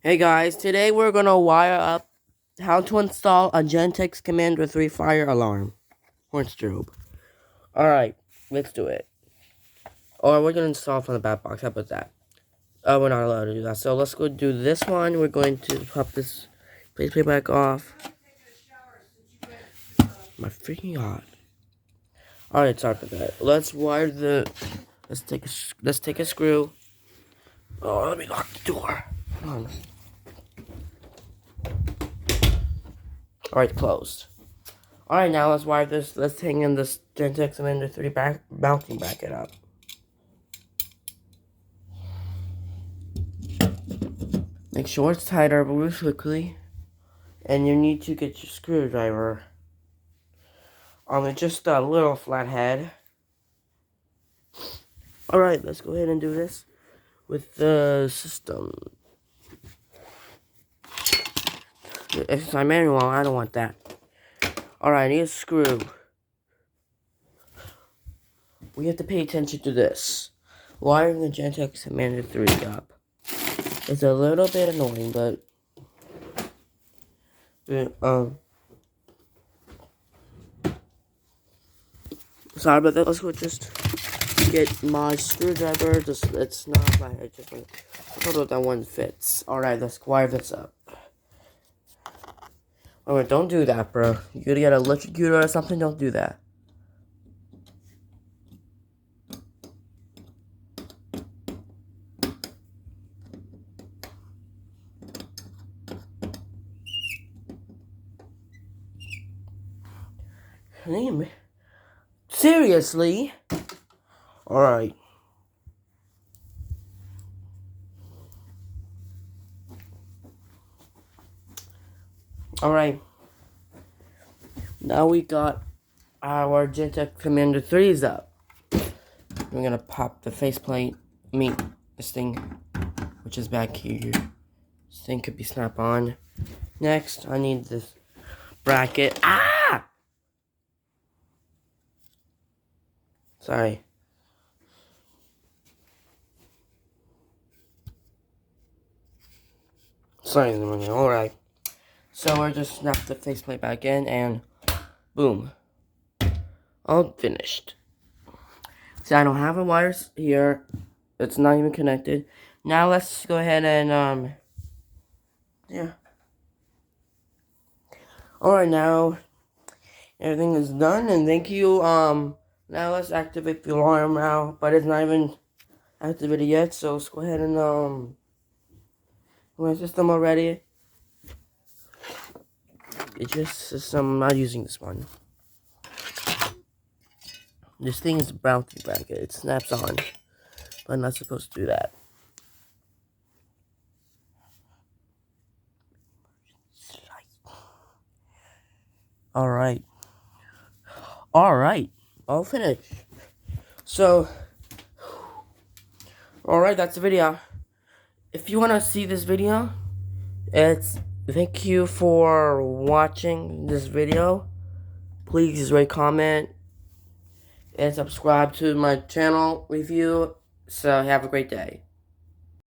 Hey guys, today we're gonna wire up how to install a gentex Commander 3 fire alarm or strobe. Alright, let's do it. Or we're gonna install from the back box. How about that? Oh, we're not allowed to do that. So let's go do this one. We're going to pop this faceplate back off. My freaking god. Alright, sorry for that. Let's wire the let's take a screw. Oh, let me lock the door. Come on. Alright, closed. Alright, now let's wire this. Let's hang in this gentex Commander 3 mounting bracket up. Make sure it's tighter, move quickly. And you need to get your screwdriver. It's just a little flathead. Alright, let's go ahead and do this with the system. It's my manual, I don't want that. Alright, I need a screw. We have to pay attention to this. Wiring the gentex Commander 3 up. It's a little bit annoying, but sorry about that. Let's go just get my screwdriver. It's not like I just thought that one fits. Alright, let's wire this up. Alright, don't do that, bro. You gotta get an electrocutor or something, don't do that. Seriously? Alright. Alright. Now we got our gentex Commander 3s up. We're gonna pop the faceplate. This thing, which is back here. This thing could be snap-on. Next, I need this bracket. Ah! Sorry. Alright. So we're just snap the faceplate back in and boom. All finished. See, I don't have a wires here. It's not even connected. Now let's go ahead and yeah. Alright, now everything is done and thank you. Now let's activate the alarm now, but it's not even activated yet, so let's go ahead and my system already. It's just system, I'm not using this one. This thing is a mounting bracket, it snaps on, but I'm not supposed to do that. Alright, all finished. So, alright, that's the video. If you want to see this video, thank you for watching this video. Please rate, comment, and subscribe to my channel review. So have a great day.